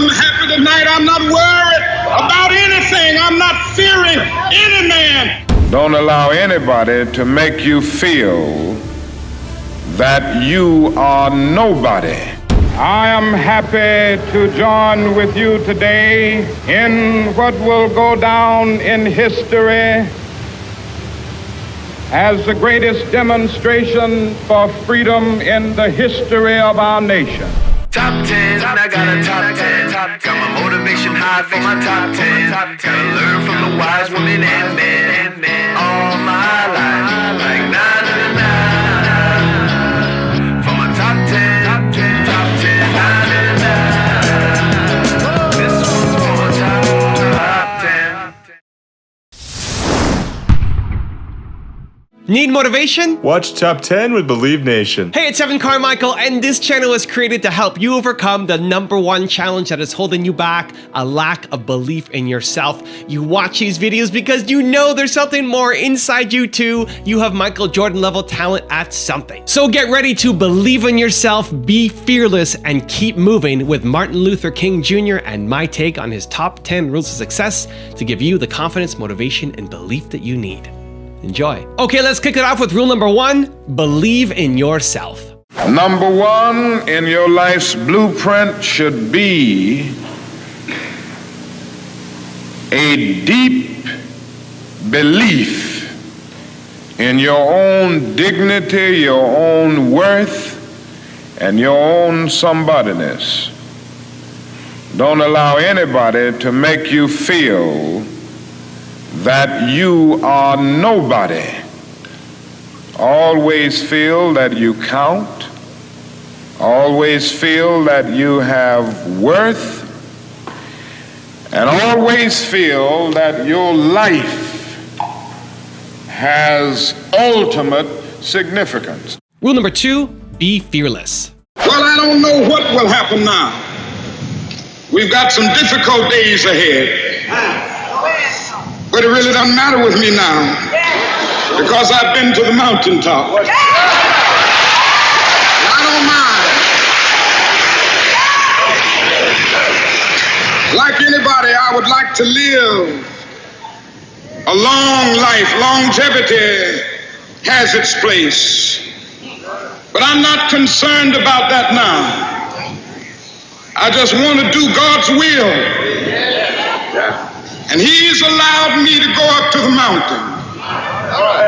I'm happy tonight. I'm not worried about anything. I'm not fearing any man. Don't allow anybody to make you feel that you are nobody. I am happy to join with you today in what will go down in history as the greatest demonstration for freedom in the history of our nation. Top 10, I got a top 10. Got my motivation high for my top 10. Gotta learn from the wise women and men all my life. Like 9 and 9. For my top 10, top 10, 9 and 9. This one's for my top 10. Need motivation? Watch Top 10 with Believe Nation. Hey, it's Evan Carmichael, and this channel was created to help you overcome the #1 challenge that is holding you back, a lack of belief in yourself. You watch these videos because you know there's something more inside you too. You have Michael Jordan level talent at something. So get ready to believe in yourself, be fearless, and keep moving with Martin Luther King Jr. and my take on his top 10 rules of success to give you the confidence, motivation, and belief that you need. Enjoy. Okay, let's kick it off with rule #1, believe in yourself. Number one in your life's blueprint should be a deep belief in your own dignity, your own worth, and your own somebodyness. Don't allow anybody to make you feel that you are nobody. Always feel that you count. Always feel that you have worth. And always feel that your life has ultimate significance. Rule #2, be fearless. Well, I don't know what will happen now. We've got some difficult days ahead. But it really doesn't matter with me now, because I've been to the mountaintop. I don't mind. Like anybody, I would like to live a long life. Longevity has its place. But I'm not concerned about that now. I just want to do God's will. And He's allowed me to go up to the mountain.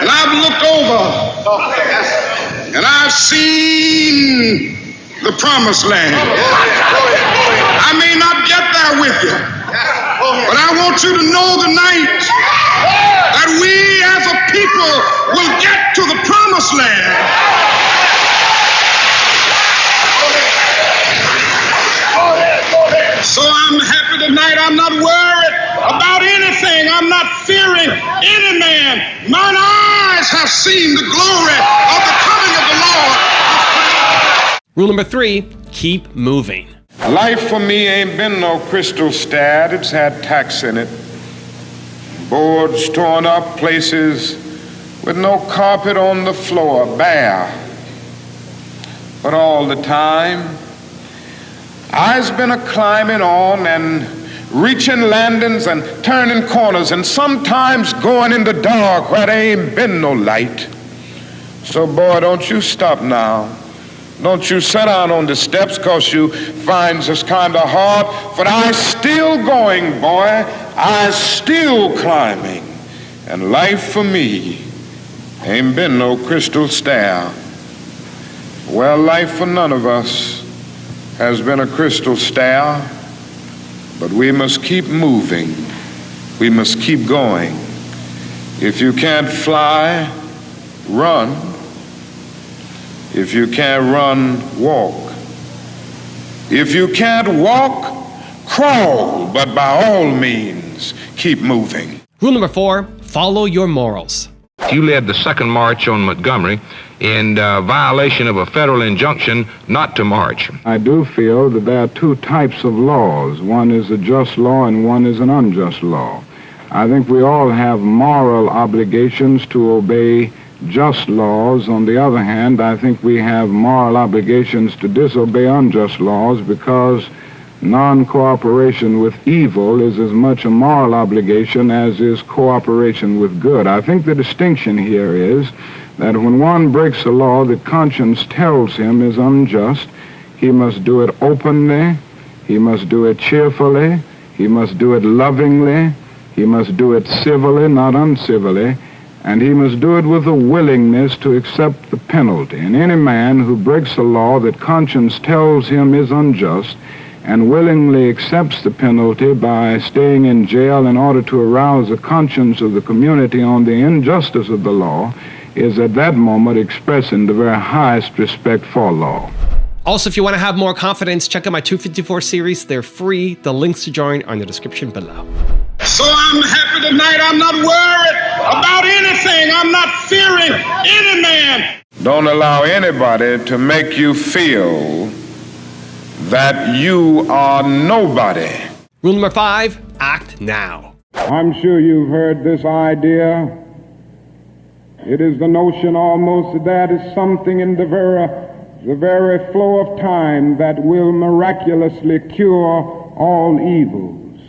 And I've looked over and I've seen the promised land. I may not get there with you, but I want you to know tonight that we as a people will get to the promised land. So I'm happy tonight. I'm not worried about anything. I'm not fearing any man. Mine eyes have seen the glory of the coming of the Lord. Rule #3, keep moving. Life for me ain't been no crystal stad. It's had tacks in it. Boards torn up, places with no carpet on the floor, bare. But all the time, I's been a climbing on and reaching landings and turning corners and sometimes going in the dark where there ain't been no light. So boy, don't you stop now. Don't you sit down on the steps, 'cause you find this kind of hard, but I's still going, boy. I's still climbing. And life for me ain't been no crystal stair. Well, life for none of us has been a crystal stair, but we must keep moving. We must keep going. If you can't fly, run. If you can't run, walk. If you can't walk, crawl, but by all means, keep moving. Rule #4, follow your morals. You led the second march on Montgomery in violation of a federal injunction not to march. I do feel that there are two types of laws. One is a just law and one is an unjust law. I think we all have moral obligations to obey just laws. On the other hand, I think we have moral obligations to disobey unjust laws, because non-cooperation with evil is as much a moral obligation as is cooperation with good. I think the distinction here is that when one breaks a law that conscience tells him is unjust, he must do it openly, he must do it cheerfully, he must do it lovingly, he must do it civilly, not uncivilly, and he must do it with a willingness to accept the penalty. And any man who breaks a law that conscience tells him is unjust and willingly accepts the penalty by staying in jail in order to arouse the conscience of the community on the injustice of the law is at that moment expressing the very highest respect for law. Also, if you want to have more confidence, check out my 254 series. They're free. The links to join are in the description below. So I'm happy tonight. I'm not worried about anything. I'm not fearing any man. Don't allow anybody to make you feel that you are nobody. Rule number 5, act now. I'm sure you've heard this idea. It is the notion almost that is something in the very flow of time that will miraculously cure all evils.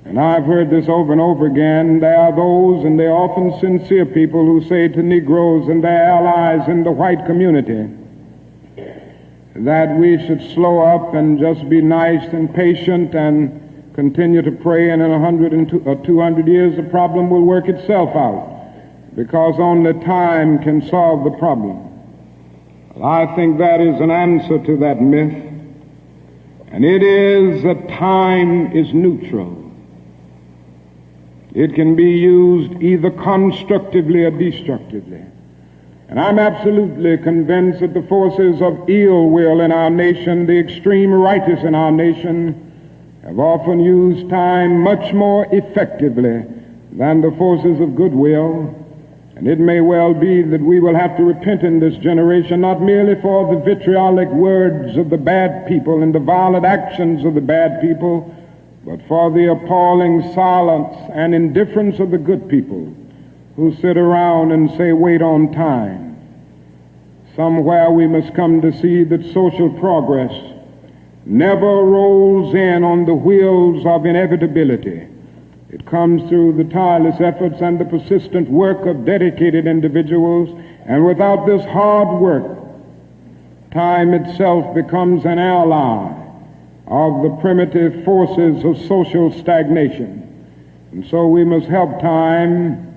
And I've heard this over and over again. There are those, and they're often sincere people, who say to Negroes and their allies in the white community that we should slow up and just be nice and patient and continue to pray, and in 100 or 200 years the problem will work itself out, because only time can solve the problem. I think that is an answer to that myth, and it is that time is neutral. It can be used either constructively or destructively. And I'm absolutely convinced that the forces of ill will in our nation, the extreme righteous in our nation, have often used time much more effectively than the forces of goodwill. And it may well be that we will have to repent in this generation, not merely for the vitriolic words of the bad people and the violent actions of the bad people, but for the appalling silence and indifference of the good people who sit around and say, wait on time. Somewhere we must come to see that social progress never rolls in on the wheels of inevitability. It comes through the tireless efforts and the persistent work of dedicated individuals, and without this hard work, time itself becomes an ally of the primitive forces of social stagnation. And so we must help time,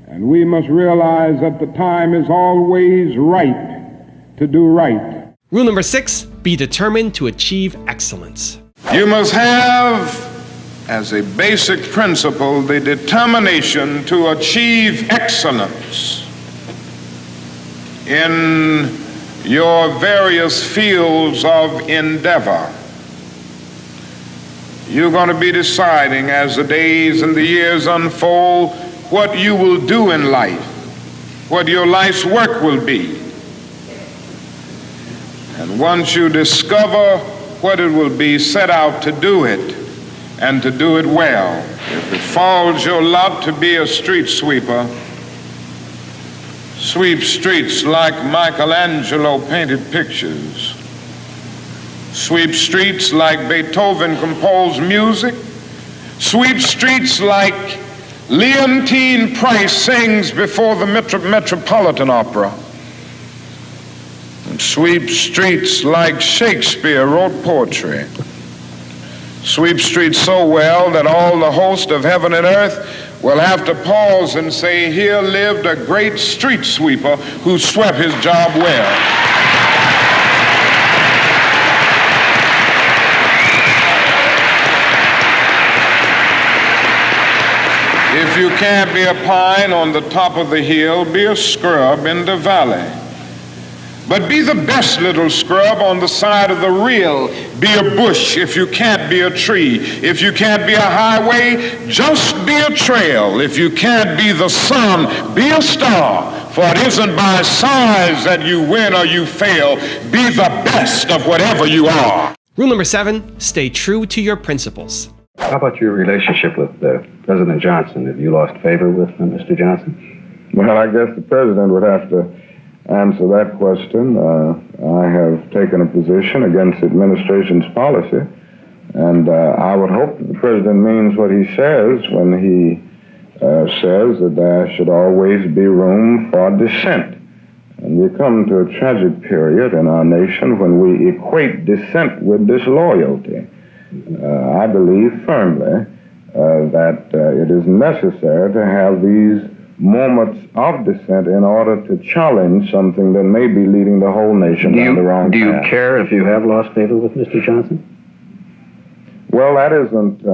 and we must realize that the time is always right to do right. Rule number 6, be determined to achieve excellence. You must have, as a basic principle, the determination to achieve excellence in your various fields of endeavor. You're going to be deciding as the days and the years unfold what you will do in life, what your life's work will be. And once you discover what it will be, set out to do it, and to do it well. If it falls your lot to be a street sweeper, sweep streets like Michelangelo painted pictures. Sweep streets like Beethoven composed music. Sweep streets like Leontine Price sings before the Metropolitan Opera. And sweep streets like Shakespeare wrote poetry. Sweep streets so well that all the host of heaven and earth will have to pause and say, here lived a great street sweeper who swept his job well. If you can't be a pine on the top of the hill, be a scrub in the valley. But be the best little scrub on the side of the rill. Be a bush if you can't be a tree. If you can't be a highway, just be a trail. If you can't be the sun, be a star. For it isn't by size that you win or you fail. Be the best of whatever you are. Rule number 7, stay true to your principles. How about your relationship with President Johnson? Have you lost favor with Mr. Johnson? Well, I guess the president would have to answer that question. I have taken a position against the administration's policy, and I would hope that the president means what he says when he says that there should always be room for dissent. And we come to a tragic period in our nation when we equate dissent with disloyalty. I believe firmly that it is necessary to have these moments of dissent in order to challenge something that may be leading the whole nation down the wrong path. Do you care if you have lost favor with Mr. Johnson? Well, that isn't,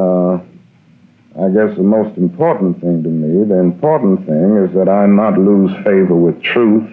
I guess, the most important thing to me. The important thing is that I not lose favor with truth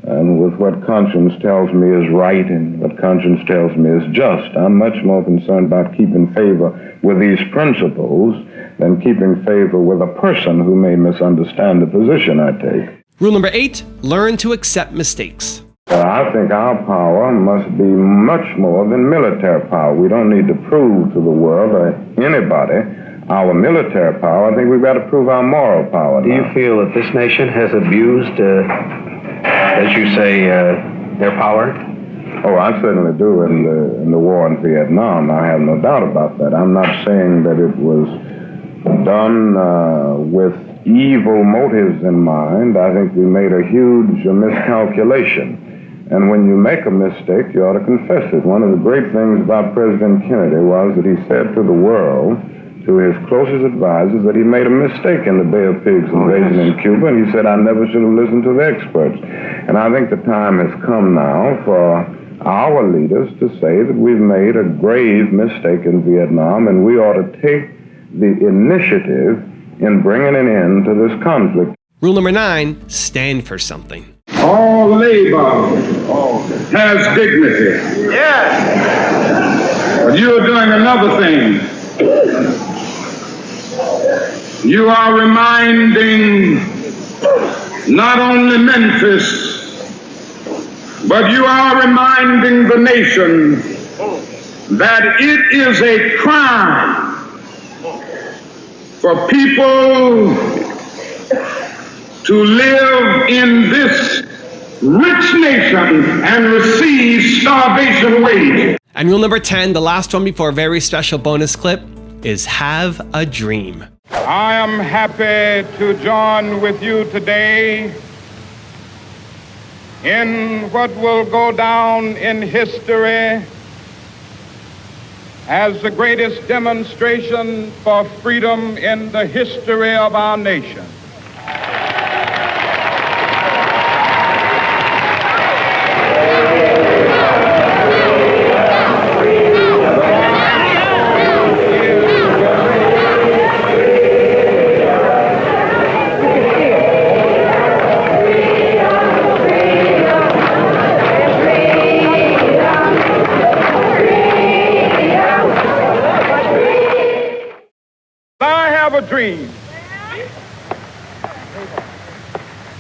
and with what conscience tells me is right and what conscience tells me is just. I'm much more concerned about keeping favor with these principles than keeping favor with a person who may misunderstand the position I take. Rule number 8, learn to accept mistakes. I think our power must be much more than military power. We don't need to prove to the world or anybody our military power. I think we've got to prove our moral power now. Do you feel that this nation has abused, as you say, their power? Oh, I certainly do in the war in Vietnam. I have no doubt about that. I'm not saying that it was done with evil motives in mind. I think we made a huge miscalculation. And when you make a mistake, you ought to confess it. One of the great things about President Kennedy was that he said to the world, to his closest advisors, that he made a mistake in the Bay of Pigs invasion in Cuba, and he said, I never should have listened to the experts. And I think the time has come now for our leaders to say that we've made a grave mistake in Vietnam, and we ought to take the initiative in bringing an end to this conflict. Rule number 9, stand for something. All labor has dignity. Yes. But you are doing another thing. You are reminding not only Memphis, but you are reminding the nation that it is a crime for people to live in this rich nation and receive starvation wage. And rule number 10, the last one before a very special bonus clip, is have a dream. I am happy to join with you today in what will go down in history as the greatest demonstration for freedom in the history of our nation. Dream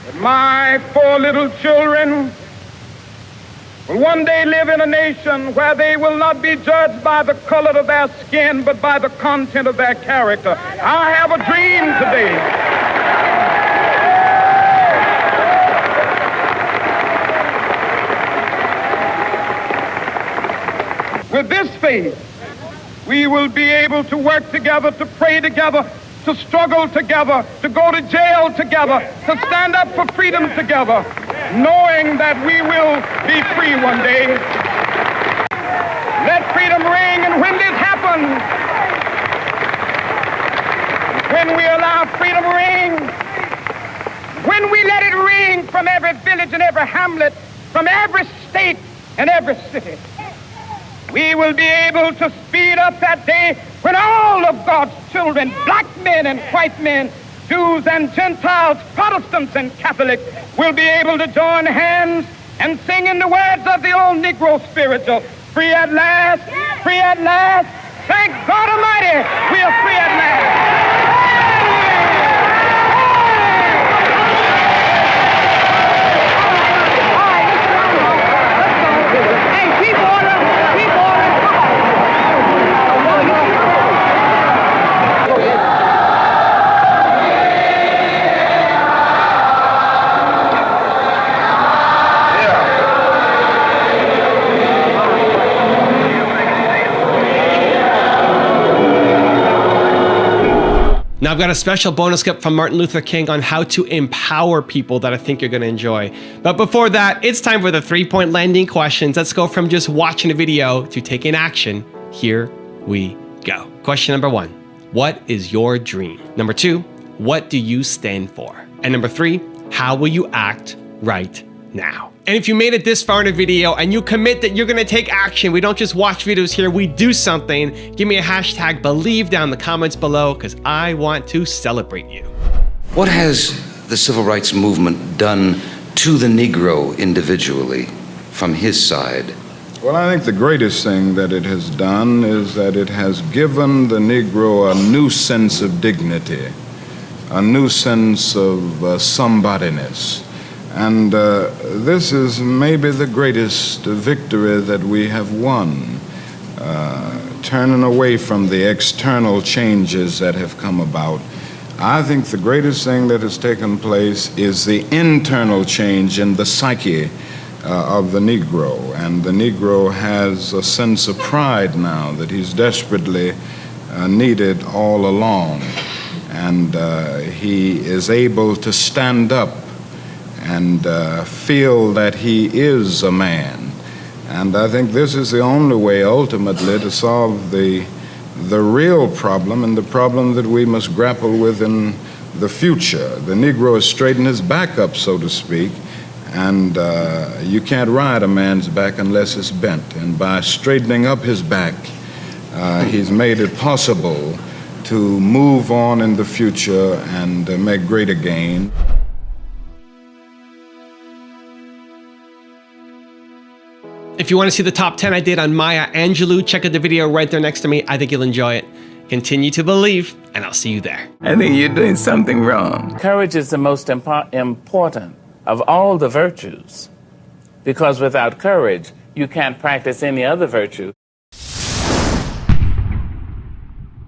that my 4 little children will one day live in a nation where they will not be judged by the color of their skin, but by the content of their character. I have a dream today. With this faith, we will be able to work together, to pray together, to struggle together, to go to jail together, to stand up for freedom together, knowing that we will be free one day. Let freedom ring, and when this happens, when we allow freedom ring, when we let it ring from every village and every hamlet, from every state and every city, we will be able to speed up that day when all of God's children, black men and white men, Jews and Gentiles, Protestants and Catholics, will be able to join hands and sing in the words of the old Negro spiritual, free at last, free at last. Thank God Almighty, we are free at last. Now I've got a special bonus clip from Martin Luther King on how to empower people that I think you're gonna enjoy. But before that, it's time for the 3-point landing questions. Let's go from just watching a video to taking action. Here we go. Question number 1, what is your dream? Number 2, what do you stand for? And number 3, how will you act right now? And if you made it this far in a video and you commit that you're gonna take action, we don't just watch videos here, we do something, give me a hashtag believe down in the comments below, because I want to celebrate you. What has the civil rights movement done to the Negro individually from his side? Well, I think the greatest thing that it has done is that it has given the Negro a new sense of dignity, a new sense of somebodyness. And this is maybe the greatest victory that we have won, turning away from the external changes that have come about. I think the greatest thing that has taken place is the internal change in the psyche of the Negro. And the Negro has a sense of pride now that he's desperately needed all along. And he is able to stand up and feel that he is a man. And I think this is the only way ultimately to solve the real problem and the problem that we must grapple with in the future. The Negro has straightened his back up, so to speak, and you can't ride a man's back unless it's bent. And by straightening up his back, he's made it possible to move on in the future and make greater gain. If you want to see the top 10 I did on Maya Angelou, check out the video right there next to me. I think you'll enjoy it. Continue to believe, and I'll see you there. I think you're doing something wrong. Courage is the most important of all the virtues, because without courage, you can't practice any other virtue.